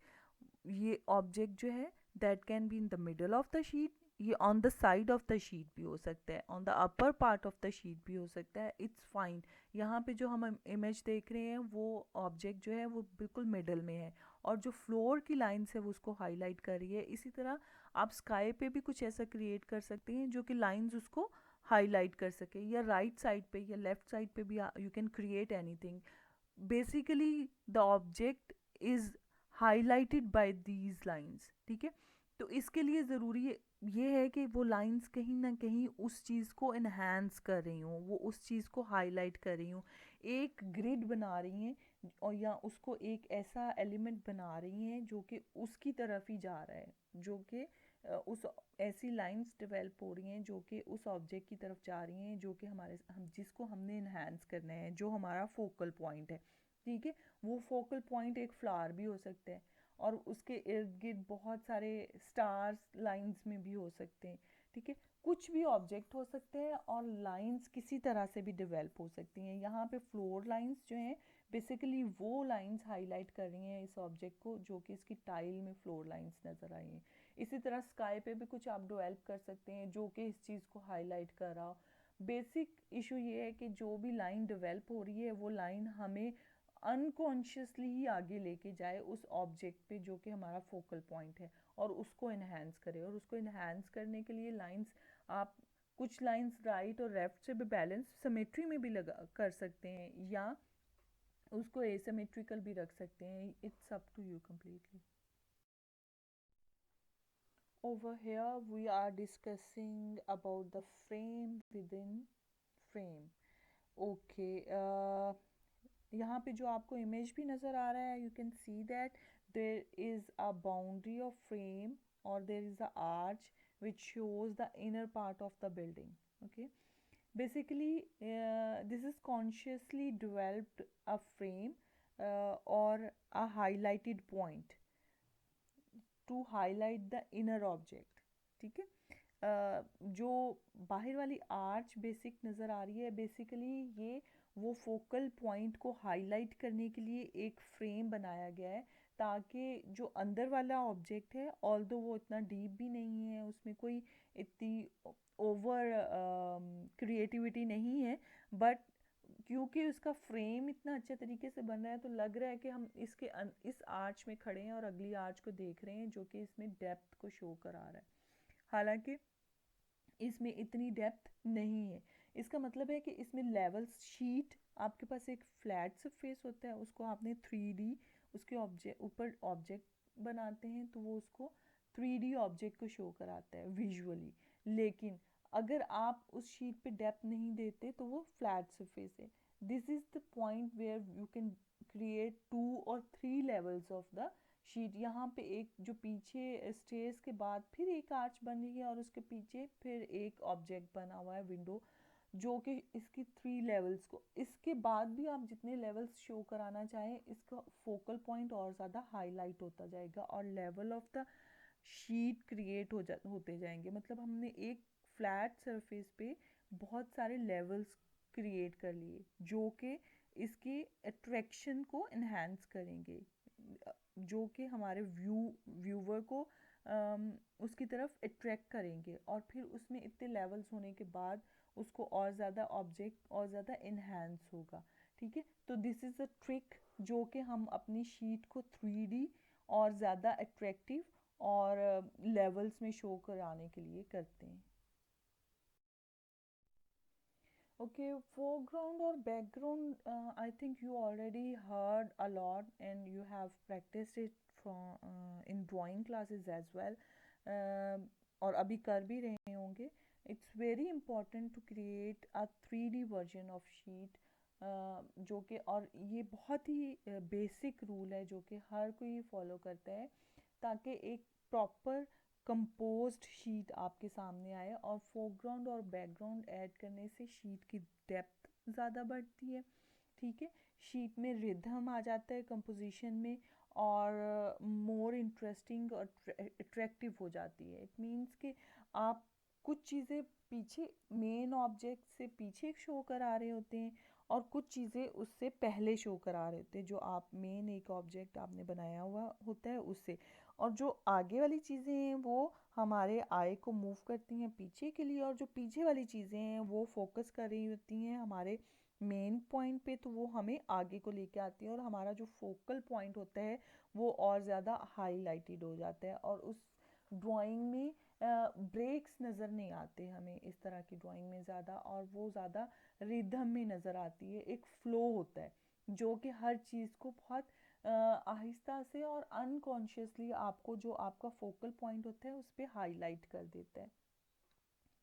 ये object जो है that can be in the middle of the sheet, ये on the side of the sheet भी हो सकता है, on the upper part of the sheet भी हो सकता है, इट्स फाइन। यहाँ पे जो हम इमेज देख रहे हैं वो ऑब्जेक्ट जो है वो बिल्कुल मिडल में है और जो फ्लोर की लाइन्स है वो उसको हाईलाइट कर रही है। इसी तरह आप स्काई पे भी कुछ ऐसा क्रिएट कर सकते हैं जो कि लाइन्स उसको हाईलाइट कर सके, या राइट साइड पे या लेफ्ट साइड पे भी you can create anything. Basically the object is highlighted by these lines. ठीक है, तो इसके लिए ज़रूरी ये है कि वो लाइंस कहीं ना कहीं उस चीज़ को इन्हांस कर रही हूँ, वो उस चीज़ को हाईलाइट कर रही हूँ, एक ग्रिड बना रही हैं और या उसको एक ऐसा एलिमेंट बना रही हैं जो कि उसकी तरफ ही जा रहा है, जो कि उस ऐसी लाइंस डेवलप हो रही हैं जो कि उस ऑब्जेक्ट की तरफ जा रही हैं जो कि हम जिसको हमने इन्हांस करना है, जो हमारा फोकल पॉइंट है। ठीक है, वो फोकल पॉइंट एक फ्लावर भी हो सकता है और उसके इर्द गिर्द बहुत सारे स्टार्स लाइंस में भी हो सकते हैं। ठीक है, कुछ भी ऑब्जेक्ट हो सकते हैं और लाइंस किसी तरह से भी डेवलप हो सकती हैं। यहाँ पे फ्लोर लाइंस जो हैं बेसिकली वो लाइंस हाईलाइट कर रही हैं इस ऑब्जेक्ट को, जो कि इसकी टाइल में फ्लोर लाइंस नज़र आई हैं। इसी तरह स्काई पे भी कुछ आप डेवलप कर सकते हैं जो कि इस चीज़ को हाईलाइट कर रहा हो। बेसिक इशू ये है कि जो भी लाइन डेवलप हो रही है वो लाइन हमें अनकॉन्शियसली ही आगे लेके जाए उस ऑब्जेक्ट पे जो कि हमारा फोकल पॉइंट है, और उसको इन्हेंस करे। और उसको इन्हेंस करने के लिए लाइंस, आप कुछ लाइंस राइट और लेफ्ट से भी बैलेंस सिमेट्री में भी लगा कर सकते हैं, या उसको एसिमेट्रिकल भी रख सकते हैं। It's up to you completely. Over here we are discussing about the frame within frame. Okay, यहाँ पे जो आपको इमेज भी नज़र आ रहा है, you can see that there is a boundary of frame or there is a arch which shows the inner part of the building. Okay, basically this is consciously developed a frame or a highlighted point to highlight the inner object. ठीक है, जो बाहर वाली arch basic नज़र आ रही है, basically ये वो फोकल पॉइंट को हाईलाइट करने के लिए एक फ्रेम बनाया गया है, ताकि जो अंदर वाला ऑब्जेक्ट है, ऑल्दो वो इतना डीप भी नहीं है, उसमें कोई इतनी ओवर क्रिएटिविटी नहीं है, बट क्योंकि उसका फ्रेम इतना अच्छे तरीके से बन रहा है, तो लग रहा है कि हम इस आर्च में खड़े हैं और अगली आर्च को देख रहे हैं, जो कि इसमें डेप्थ को शो करा रहा है। हालांकि इसमें इतनी डेप्थ नहीं है। इसका मतलब है कि इसमें लेवल्स शीट, आपके पास एक फ्लैट सरफेस होता है, उसको आपने 3D उसके ऊपर ऑब्जेक्ट बनाते हैं, तो वो उसको 3D ऑब्जेक्ट को शो कराता है विजुअली। लेकिन अगर आप उस शीट पे डेप्थ नहीं देते तो वो फ्लैट सरफेस है। This is the point where you can create 2 और 3 लेवल्स ऑफ द शीट। यहाँ पे एक जो पीछे स्टेयर्स के बाद फिर एक आर्च बन रही है, और उसके पीछे फिर एक ऑब्जेक्ट बना हुआ है, विंडो, जो कि इसकी 3 लेवल्स को, इसके बाद भी आप जितने लेवल्स शो कराना चाहें, इसका फोकल पॉइंट और ज़्यादा हाईलाइट होता जाएगा और level of the sheet create होते जाएंगे। मतलब हमने एक फ्लैट सरफेस पे बहुत सारे लेवल्स क्रिएट कर लिए, जो कि इसके अट्रैक्शन को इन्हेंस करेंगे, जो कि हमारे व्यूवर को उसकी तरफ अट्रैक्ट करेंगे, और फिर उसमें इतने लेवल्स होने के बाद उसको और ज़्यादा ऑब्जेक्ट और ज़्यादा इन्हेंस होगा। ठीक है, तो दिस इज़ अ ट्रिक जो कि हम अपनी शीट को 3D और ज़्यादा अट्रैक्टिव और लेवल्स में शो कराने के लिए करते हैं। Okay, foreground or background, I think you already heard a lot and you have practiced it from in drawing classes as well. और अभी कर भी रहे होंगे। It's very important to create a 3D version of sheet, जो कि, और ये बहुत ही बेसिक रूल है जो कि हर कोई फॉलो करता है, ताकि एक प्रॉपर कंपोज्ड शीट आपके सामने आए। और फोरग्राउंड और बैकग्राउंड ऐड करने से शीट की डेप्थ ज़्यादा बढ़ती है। ठीक है, शीट में रिदम आ जाता है कंपोजिशन में, और मोर इंटरेस्टिंग और अट्रैक्टिव हो जाती है। इट मीन्स कि आप कुछ चीज़ें पीछे मेन ऑब्जेक्ट से पीछे शो करा रहे होते हैं, और कुछ चीज़ें उससे पहले शो करा रहे होते हैं, जो आप मेन एक ऑब्जेक्ट आपने बनाया हुआ होता है उससे। और जो आगे वाली चीज़ें हैं वो हमारे आई को मूव करती हैं पीछे के लिए, और जो पीछे वाली चीज़ें हैं वो फोकस कर रही होती हैं हमारे मेन पॉइंट पे, तो वो हमें आगे को लेके आती हैं, और हमारा जो फोकल पॉइंट होता है वो और ज़्यादा हाईलाइटेड हो जाता है। और उस ड्राइंग में ब्रेक्स नज़र नहीं आते हमें इस तरह की ड्राइंग में ज़्यादा, और वो ज़्यादा रिदम में नज़र आती है। एक फ़्लो होता है जो कि हर चीज़ को बहुत आहिस्ता से और अनकॉन्शियसली आपको जो आपका फोकल पॉइंट होता है उस पर हाईलाइट कर देता है।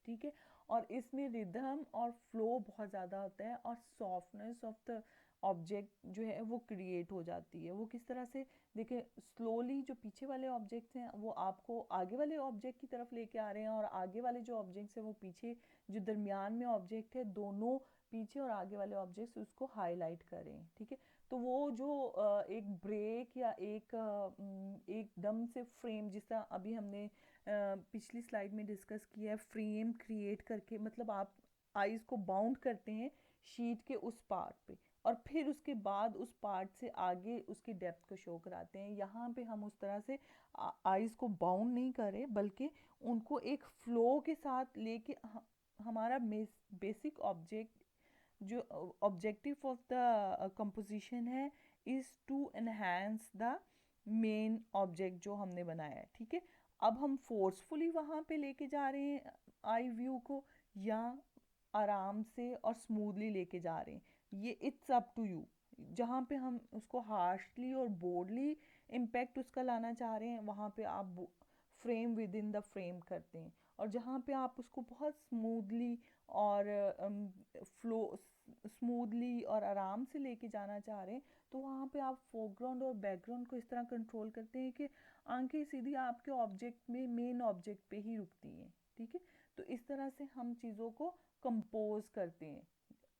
ठीक है, और इसमें रिदम और फ्लो बहुत ज़्यादा होता है, और सॉफ्टनेस ऑफ द ऑब्जेक्ट जो है वो क्रिएट हो जाती है। वो किस तरह से, देखिए, स्लोली जो पीछे वाले ऑब्जेक्ट्स हैं वो आपको आगे वाले ऑब्जेक्ट की तरफ लेके आ रहे हैं, और आगे वाले जो ऑब्जेक्ट्स हैं वो पीछे, जो दरमियान में ऑब्जेक्ट है, दोनों पीछे और आगे वाले ऑब्जेक्ट्स उसको हाईलाइट कर रहे हैं। ठीक है, तो वो जो एक ब्रेक या एकदम से फ्रेम, जिस तरह अभी हमने पिछली स्लाइड में डिस्कस किया है, फ्रेम क्रिएट करके, मतलब आप आइज़ को बाउंड करते हैं शीट के उस पार्ट पे, और फिर उसके बाद उस पार्ट से आगे उसकी डेप्थ को शो कराते हैं। यहाँ पे हम उस तरह से आइज़ को बाउंड नहीं कर रहे, बल्कि उनको एक फ्लो के साथ लेके हमारा बेसिक ऑब्जेक्ट, जो ऑब्जेक्टिव ऑफ द कंपोजिशन है, is to enhance the main object जो हमने बनाया है, ठीक है। अब हम फोर्सफुली वहाँ पे लेके जा रहे हैं आई व्यू को, या आराम से और स्मूथली लेके जा रहे हैं, ये इट्स अप टू यू। जहाँ पे हम उसको हार्शली और बोल्डली इम्पैक्ट उसका लाना चाह रहे हैं, वहाँ पे आप frame with in the frame करते हैं। और जहाँ पे आप उसको बहुत स्मूथली और फ्लो स्मूथली और आराम से लेके जाना चाह रहे हैं, तो वहाँ पे आप फोरग्राउंड और बैकग्राउंड को इस तरह कंट्रोल करते हैं कि आंखें सीधी आपके ऑब्जेक्ट में, मेन ऑब्जेक्ट पे ही रुकती हैं, ठीक है। तो इस तरह से हम चीज़ों को कंपोज करते हैं,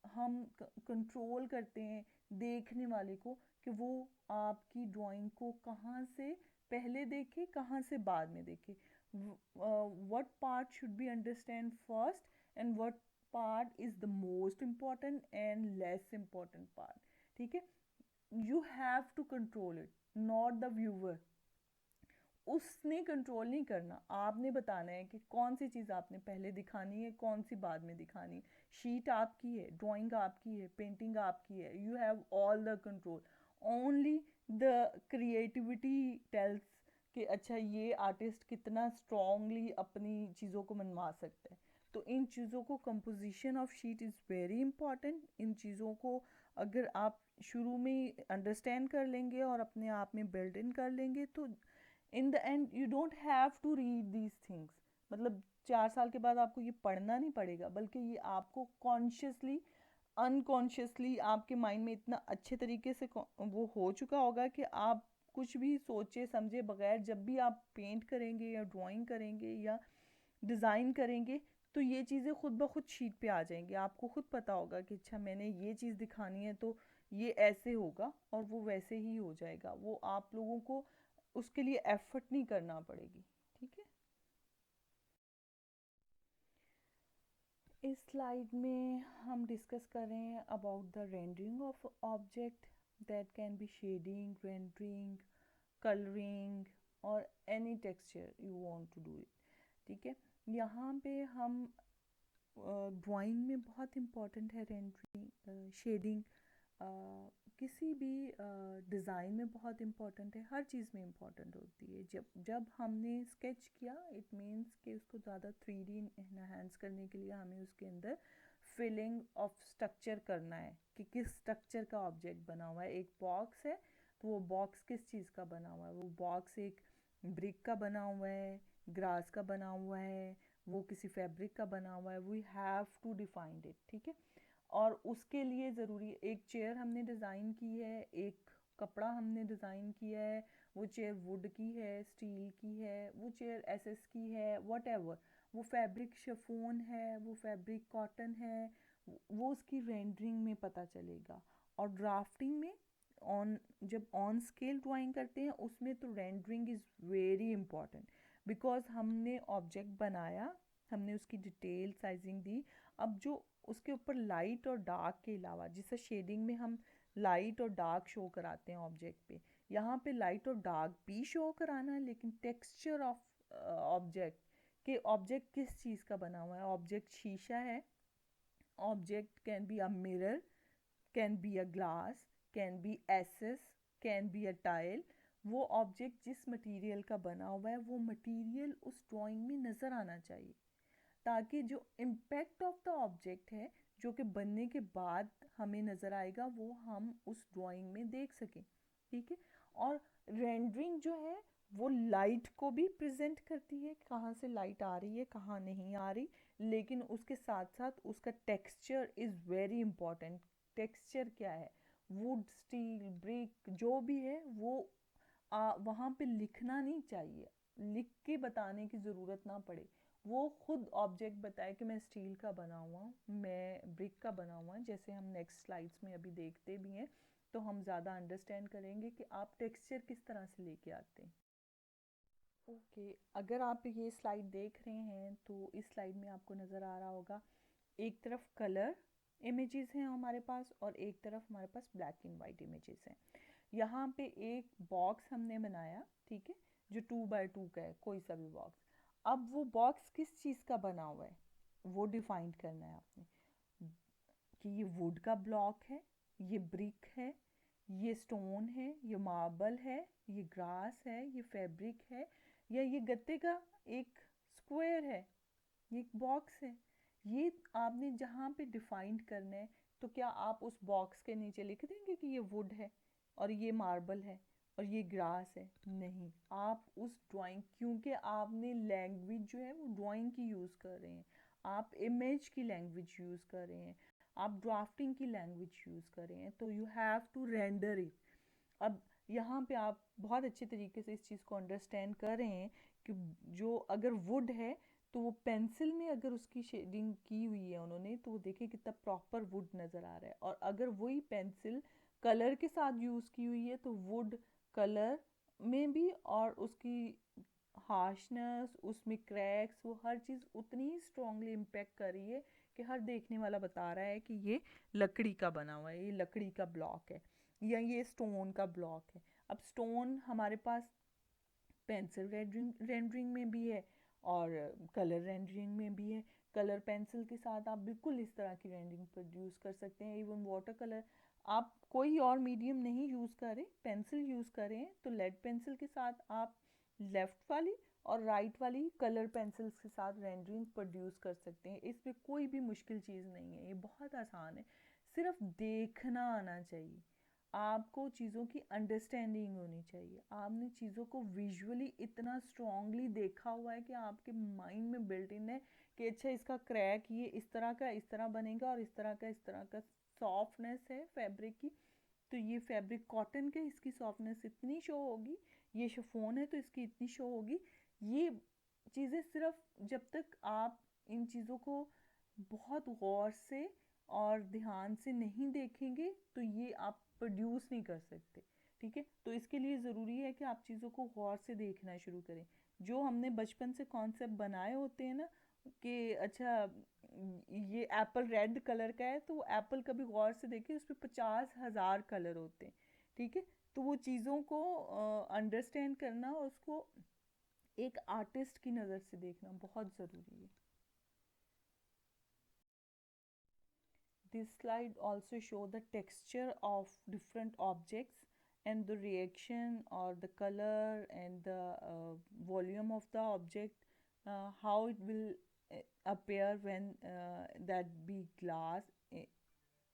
हम कंट्रोल करते हैं देखने वाले को कि वो आपकी ड्राइंग को कहाँ से पहले देखे, कहाँ से बाद में देखे, what part should be understand first and what part is the most important and less important part, ठीक है। you have to control it, not the viewer। उसने कंट्रोल नहीं करना, आपने बताना है कि कौन सी चीज़ आपने पहले दिखानी है, कौन सी बाद में दिखानी है। शीट आपकी है, ड्राइंग आपकी है, पेंटिंग आपकी है, you have all the control. Only the creativity tells कि अच्छा ये आर्टिस्ट कितना स्ट्रॉन्गली अपनी चीज़ों को मनवा सकता है। तो इन चीज़ों को, composition of sheet is very important. इन चीज़ों को अगर आप शुरू में अंडरस्टैंड कर लेंगे और अपने आप में बिल्ड इन कर लेंगे, तो in the end you don't have to read these things. मतलब 4 साल के बाद आपको ये पढ़ना नहीं पड़ेगा, बल्कि ये आपको कॉन्शियसली, अनकॉन्शियसली आपके माइंड में इतना अच्छे तरीके से वो हो चुका होगा कि आप कुछ भी सोचे समझे बगैर जब भी आप पेंट करेंगे या ड्राइंग करेंगे या डिज़ाइन करेंगे, तो ये चीज़ें खुद ब खुद शीट पे आ जाएंगी। आपको खुद पता होगा कि अच्छा मैंने ये चीज़ दिखानी है तो ये ऐसे होगा और वो वैसे ही हो जाएगा। वो आप लोगों को उसके लिए एफर्ट नहीं करना पड़ेगी, ठीक है। इस स्लाइड में हम डिस्कस कर रहे हैं about the rendering of object, that can be shading, rendering, colouring और any texture you want to do it, ठीक है। यहाँ पे हम ड्राइंग में बहुत इम्पॉर्टेंट है रेंडरिंग, शेडिंग, किसी भी डिज़ाइन में बहुत इम्पॉर्टेंट है, हर चीज़ में इम्पॉर्टेंट होती है। जब जब हमने स्केच किया, इट मीन्स कि उसको ज़्यादा 3D इन्हांस करने के लिए हमें उसके अंदर फिलिंग ऑफ स्ट्रक्चर करना है कि किस स्ट्रक्चर का ऑब्जेक्ट बना हुआ है। एक बॉक्स है तो वो बॉक्स किस चीज़ का बना हुआ है, वो बॉक्स एक ब्रिक का बना हुआ है, ग्रास का बना हुआ है, वो किसी फैब्रिक का बना हुआ है। We have to defined it, ठीक है। और उसके लिए ज़रूरी, एक चेयर हमने डिज़ाइन की है, एक कपड़ा हमने डिज़ाइन किया है, वो चेयर वुड की है, स्टील की है, वो चेयर एसएस की है, व्हाटएवर, वो फैब्रिक शिफॉन है, वो फैब्रिक कॉटन है, वो उसकी रेंडरिंग में पता चलेगा। और ड्राफ्टिंग में ऑन जब ऑन स्केल ड्राइंग करते हैं उसमें तो rendering is very important, because हमने ऑब्जेक्ट बनाया, हमने उसकी डिटेल साइजिंग दी। अब जो उसके ऊपर लाइट और डार्क के अलावा, जिसे शेडिंग में हम लाइट और डार्क शो कराते हैं ऑब्जेक्ट पे, यहाँ पे लाइट और डार्क भी शो कराना है, लेकिन टेक्सचर ऑफ ऑब्जेक्ट, कि ऑब्जेक्ट किस चीज़ का बना हुआ है। ऑब्जेक्ट शीशा है, object can be a mirror, can be a glass, can be aces, can be a tile. वो ऑब्जेक्ट जिस मटेरियल का बना हुआ है, वो मटेरियल उस ड्राइंग में नज़र आना चाहिए, ताकि जो इम्पैक्ट ऑफ द ऑब्जेक्ट है जो कि बनने के बाद हमें नज़र आएगा, वो हम उस ड्राइंग में देख सकें, ठीक है। और रेंडरिंग जो है वो लाइट को भी प्रेजेंट करती है, कहाँ से लाइट आ रही है, कहाँ नहीं आ रही, लेकिन उसके साथ साथ उसका texture is very important. Texture क्या है, वुड, स्टील, ब्रिक, जो भी है वो वहाँ पे लिखना नहीं चाहिए, लिख के बताने की ज़रूरत ना पड़े। वो खुद ऑब्जेक्ट बताए कि मैं स्टील का बना हुआ हूँ, मैं ब्रिक का बना हुआ हूँ। जैसे हम नेक्स्ट स्लाइड्स में अभी देखते भी हैं, तो हम ज़्यादा अंडरस्टैंड करेंगे कि आप टेक्सचर किस तरह से लेके आते हैं। ओके, अगर आप ये स्लाइड देख रहे हैं तो इस स्लाइड में आपको नज़र आ रहा होगा, एक तरफ कलर इमेजेस हैं हमारे पास और एक तरफ हमारे पास ब्लैक एंड वाइट इमेजेस हैं। यहाँ पे एक बॉक्स हमने बनाया, ठीक है, जो 2x2 का है, कोई सा भी बॉक्स। अब वो बॉक्स किस चीज़ का बना हुआ है वो डिफाइन करना है आपने, कि ये वुड का ब्लॉक है, ये ब्रिक है, ये स्टोन है, ये मार्बल है, ये ग्रास है, ये फैब्रिक है, या ये गत्ते का एक स्क्वायर है, ये एक बॉक्स है। ये आपने जहाँ पे डिफाइंड करना है, तो क्या आप उस बॉक्स के नीचे लिख देंगे कि ये वुड है और ये मार्बल है और ये ग्रास है? नहीं, आप उस ड्राइंग, क्योंकि आपने लैंग्वेज जो है वो ड्राइंग की यूज़ कर रहे हैं, आप इमेज की लैंग्वेज यूज़ कर रहे हैं, आप ड्राफ्टिंग की लैंग्वेज यूज़ कर रहे हैं, तो you have to render it. अब यहाँ पे आप बहुत अच्छे तरीके से इस चीज़ को अंडरस्टैंड कर रहे हैं कि जो अगर वुड है तो वो पेंसिल में अगर उसकी शेडिंग की हुई है उन्होंने, तो वो देखिए कितना प्रॉपर वुड नज़र आ रहा है। और अगर वही पेंसिल कलर के साथ यूज़ की हुई है तो वुड कलर में भी, और उसकी हार्शनेस, उसमें क्रैक्स, वो हर चीज़ उतनी ही स्ट्रांगली इम्पेक्ट कर रही है कि हर देखने वाला बता रहा है कि ये लकड़ी का बना हुआ है, ये लकड़ी का ब्लॉक है या ये स्टोन का ब्लॉक है। अब स्टोन हमारे पास पेंसिल रेंडरिंग में भी है और कलर रेंडरिंग में भी है। कलर पेंसिल के साथ आप बिल्कुल इस तरह की रेंडरिंग प्रोड्यूस कर सकते हैं। इवन वाटर कलर, आप कोई और मीडियम नहीं यूज़ करें, पेंसिल यूज़ करें, तो लेड पेंसिल के साथ आप लेफ़्ट वाली और राइट वाली कलर पेंसिल्स के साथ रेंडरिंग प्रोड्यूस कर सकते हैं। इसमें कोई भी मुश्किल चीज़ नहीं है, ये बहुत आसान है, सिर्फ देखना आना चाहिए। आपको चीज़ों की अंडरस्टैंडिंग होनी चाहिए, आपने चीज़ों को विजुअली इतना स्ट्रांगली देखा हुआ है कि आपके माइंड में बिल्ट इन है कि अच्छा इसका क्रैक ये इस तरह का इस तरह बनेगा और इस तरह का सॉफ्टनेस है फैब्रिक की, तो ये फैब्रिक कॉटन के, इसकी सॉफ्टनेस इतनी शो होगी, ये शिफॉन है तो इसकी इतनी शो होगी। ये चीज़ें सिर्फ जब तक आप इन चीज़ों को बहुत गौर से और ध्यान से नहीं देखेंगे तो ये आप प्रोड्यूस नहीं कर सकते। ठीक है, तो इसके लिए ज़रूरी है कि आप चीज़ों को गौर से देखना शुरू करें। जो हमने बचपन से कॉन्सेप्ट बनाए होते हैं ना कि अच्छा ये एप्पल रेड कलर का है, तो वो एप्पल कभी गौर से देखें, उस पर 50,000 कलर होते हैं। ठीक है, तो वो चीज़ों को अंडरस्टैंड करना और उसको एक आर्टिस्ट की नज़र से देखना बहुत ज़रूरी है। This slide also show the texture of different objects and the reaction or the color and the volume of the object, how it will appear when that be glass.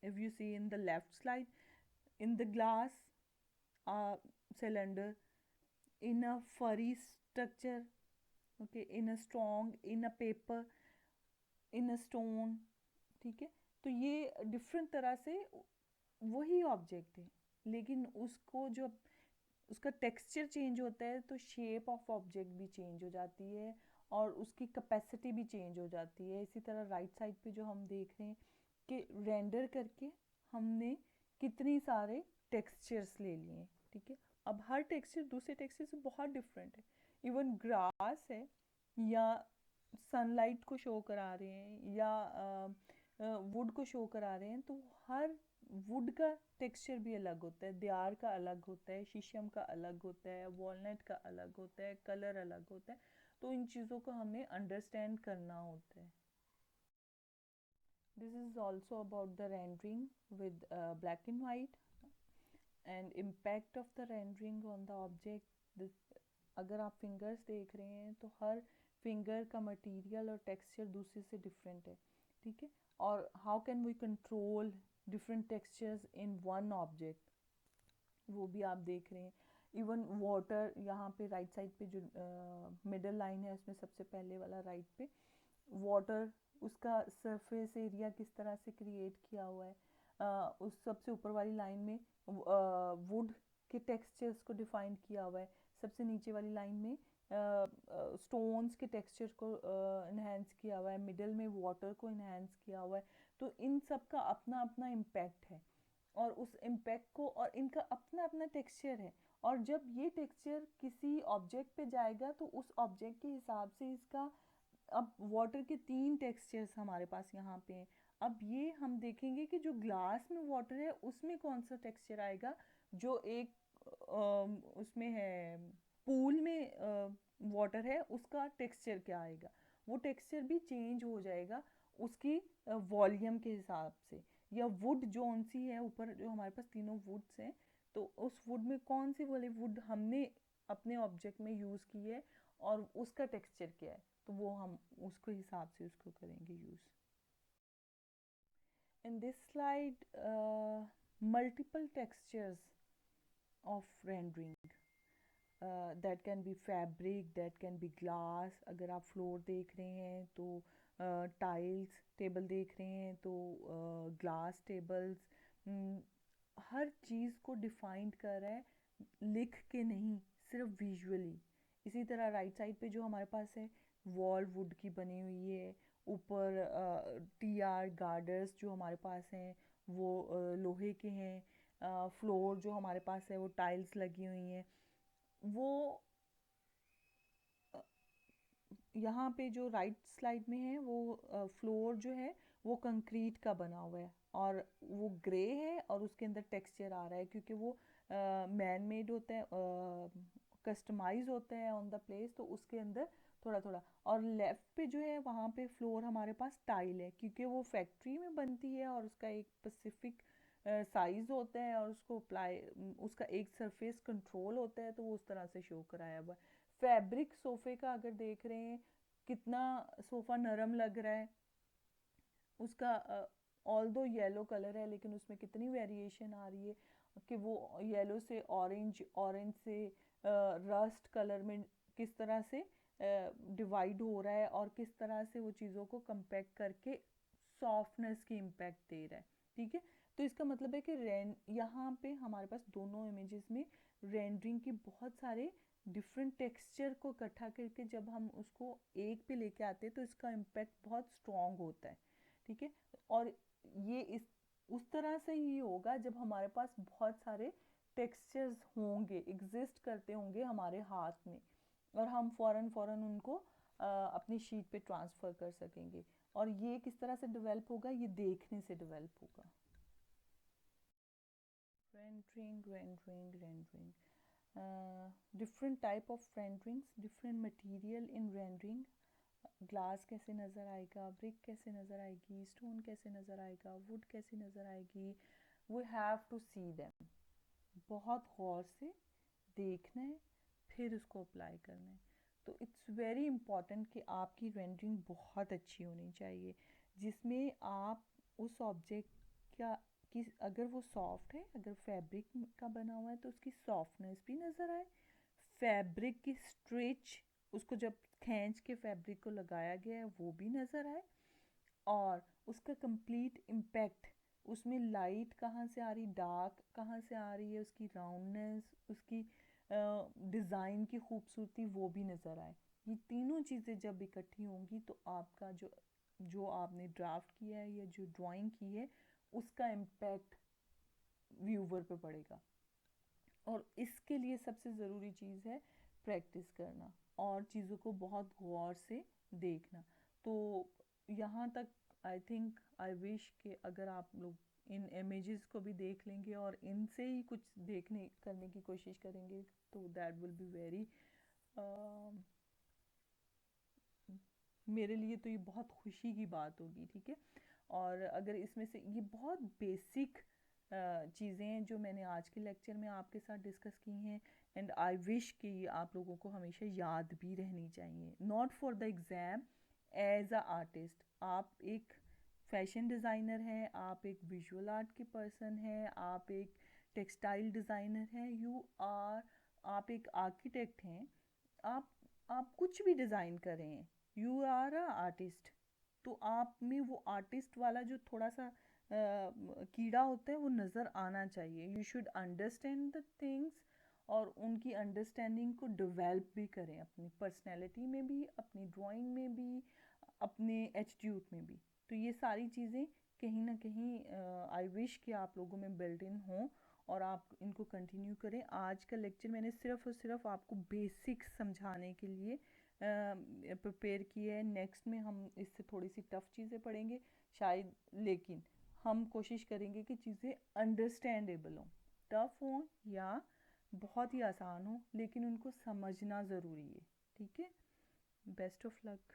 If you see in the left slide, in the glass cylinder, in a furry structure, okay, in a strong, in a paper, in a stone, ठीक है, तो ये different तरह से वही object है, लेकिन उसको जो उसका टेक्सचर चेंज होता है तो शेप ऑफ ऑब्जेक्ट भी चेंज हो जाती है और उसकी कैपेसिटी भी चेंज हो जाती है। इसी तरह राइट साइड पे जो हम देख रहे हैं कि रेंडर करके हमने कितनी सारे टेक्सचर्स ले लिए हैं। ठीक है, अब हर टेक्सचर दूसरे टेक्सचर से बहुत डिफरेंट है। इवन ग्रास है या सनलाइट को शो करा रहे हैं या वुड को शो करा रहे हैं, तो हर वुड का टेक्सचर भी अलग होता है, दियार का अलग होता है, शीशम का अलग होता है, वॉलनट का अलग होता है, कलर अलग होता है, तो इन चीज़ों को हमें अंडरस्टैंड करना होता है। This is also about the rendering with black and white and impact of the rendering on the object. अगर आप फिंगर्स देख रहे हैं तो हर फिंगर का मटेरियल और टेक्सचर दूसरे से डिफरेंट है। ठीक है, और how can we control different textures in one object, वो भी आप देख रहे हैं। इवन वाटर, यहाँ पे राइट साइड पे जो मिडल लाइन है उसमें सबसे पहले वाला राइट पे वाटर, उसका सरफेस एरिया किस तरह से क्रिएट किया हुआ है। उस सबसे ऊपर वाली लाइन में वुड के टेक्सचर्स को डिफाइन किया हुआ है। सबसे नीचे वाली लाइन में स्टोन्स के टेक्सचर को इन्हेंस किया हुआ है। मिडल में वाटर को इन्हेंस किया हुआ है। तो इन सब का अपना अपना इम्पैक्ट है और उस इम्पैक्ट को, और इनका अपना अपना टेक्सचर है, और जब ये टेक्सचर किसी ऑब्जेक्ट पे जाएगा तो उस ऑब्जेक्ट के हिसाब से इसका, अब वाटर के 3 टेक्सचर्स हमारे पास यहाँ पे हैं। अब ये हम देखेंगे कि जो ग्लास में वाटर है उसमें कौन सा टेक्सचर आएगा, जो एक उसमें है पूल में वाटर है उसका टेक्सचर क्या आएगा। वो टेक्सचर भी चेंज हो जाएगा उसकी वॉल्यूम के हिसाब से, या वुड जो सी है ऊपर जो हमारे पास तीनों वुड्स हैं तो उस वुड में कौन सी वाली वुड हमने अपने ऑब्जेक्ट में यूज़ की है और उसका टेक्सचर क्या है, तो वो हम उसके हिसाब से उसको करेंगे use. In this slide, multiple textures of rendering. That can be fabric, that can be glass. अगर आप फ्लोर देख रहे हैं तो टाइल्स टेबल देख रहे हैं तो ग्लास टेबल्स. हर चीज़ को डिफाइंड कर रहा है, लिख के नहीं, सिर्फ विजुअली. इसी तरह राइट साइड पे जो हमारे पास है वॉल वुड की बनी हुई है. ऊपर टीआर गार्डर्स जो हमारे पास हैं वो लोहे के हैं. फ्लोर जो हमारे पास है वो टाइल्स लगी हुई हैं. वो यहाँ पे जो राइट स्लाइड में है वो फ्लोर जो है वो कंक्रीट का बना हुआ है और वो ग्रे है और उसके अंदर टेक्सचर आ रहा है क्योंकि वो मैन मेड होता है, कस्टमाइज होता है ऑन द प्लेस, तो उसके अंदर थोड़ा थोड़ा. और लेफ्ट पे जो है वहाँ पे फ्लोर हमारे पास टाइल है क्योंकि वो फैक्ट्री में बनती है और उसका एक स्पेसिफिक साइज़ होता है और उसको अप्लाई, उसका एक सरफेस कंट्रोल होता है, तो वो उस तरह से शो कराया हुआ है. फैब्रिक सोफ़े का अगर देख रहे हैं कितना सोफ़ा नरम लग रहा है, उसका ऑल दो येलो कलर है लेकिन उसमें कितनी वेरिएशन आ रही है कि वो येलो से ऑरेंज, ऑरेंज से रस्ट कलर में किस तरह से डिवाइड हो रहा है और किस तरह से वो चीज़ों को कंपैक्ट करके सॉफ्टनेस की इम्पैक्ट दे रहा है. ठीक है, तो इसका मतलब है कि यहाँ पे हमारे पास दोनों इमेजेस में रेंडरिंग की बहुत सारे डिफरेंट टेक्सचर को इकट्ठा करके जब हम उसको एक पे लेके आते हैं तो इसका इम्पैक्ट बहुत स्ट्रॉन्ग होता है. ठीक है, और ये इस उस तरह से ही होगा जब हमारे पास बहुत सारे टेक्सचर्स होंगे, एग्जिस्ट करते होंगे हमारे हाथ में और हम फ़ौरन फ़ौरन उनको अपनी शीट पे ट्रांसफ़र कर सकेंगे. और ये किस तरह से डेवलप होगा, ये देखने से डेवलप होगा. Rendering rendering rendering, different type of renderings, different material in rendering. Glass कैसे नज़र आएगा, ब्रिक कैसे नज़र आएगी, स्टोन कैसे नज़र आएगा, वुड कैसे नज़र आएगी. We have to see them. बहुत गौर से देखना है फिर उसको अप्लाई करना है. तो इट्स वेरी इम्पॉर्टेंट कि आपकी रेंडरिंग बहुत अच्छी होनी चाहिए जिसमें आप उस ऑब्जेक्ट का कि अगर वो सॉफ्ट है, अगर फैब्रिक का बना हुआ है तो उसकी सॉफ्टनेस भी नज़र आए, फैब्रिक की स्ट्रेच, उसको जब खींच के फैब्रिक को लगाया गया है वो भी नज़र आए, और उसका कंप्लीट इम्पैक्ट, उसमें लाइट कहाँ से आ रही, डार्क कहाँ से आ रही है, उसकी राउंडनेस, उसकी डिज़ाइन की खूबसूरती वो भी नज़र आए. ये तीनों चीज़ें जब इकट्ठी होंगी तो आपका जो जो आपने ड्राफ्ट किया है या जो ड्राइंग की है उसका इम्पैक्ट व्यूवर पे पड़ेगा. और इसके लिए सबसे ज़रूरी चीज़ है प्रैक्टिस करना और चीज़ों को बहुत गौर से देखना. तो यहाँ तक आई थिंक, आई विश कि अगर आप लोग इन इमेजेस को भी देख लेंगे और इनसे ही कुछ देखने करने की कोशिश करेंगे तो दैट विल बी वेरी, मेरे लिए तो ये बहुत खुशी की बात होगी. ठीक है, और अगर इसमें से ये बहुत बेसिक चीज़ें हैं जो मैंने आज के लेक्चर में आपके साथ डिस्कस की हैं, एंड आई विश कि आप लोगों को हमेशा याद भी रहनी चाहिए. Not for the exam, as a artist. आप एक फैशन डिज़ाइनर हैं, आप एक विजुअल आर्ट के पर्सन हैं, आप एक टेक्सटाइल डिज़ाइनर हैं, यू आर, आप एक आर्किटेक्ट हैं, आप कुछ भी डिज़ाइन कर रहे हैं, यू आर अ आर्टिस्ट. तो आप में वो आर्टिस्ट वाला जो थोड़ा सा कीड़ा होता है वो नज़र आना चाहिए. You should understand the things और उनकी अंडरस्टैंडिंग को डेवलप भी करें अपनी पर्सनैलिटी में भी, अपनी ड्राइंग में भी, अपने एटीट्यूड में भी. तो ये सारी चीज़ें कहीं ना कहीं आई विश कि आप लोगों में बिल्ट इन हों और आप इनको कंटिन्यू करें. आज का लेक्चर मैंने सिर्फ और सिर्फ आपको बेसिक्स समझाने के लिए प्रिपेयर किए हैं. नेक्स्ट में हम इससे थोड़ी सी टफ़ चीज़ें पढ़ेंगे शायद, लेकिन हम कोशिश करेंगे कि चीज़ें अंडरस्टैंडेबल हों. टफ़ हों या बहुत ही आसान हो लेकिन उनको समझना ज़रूरी है. ठीक है, बेस्ट ऑफ लक.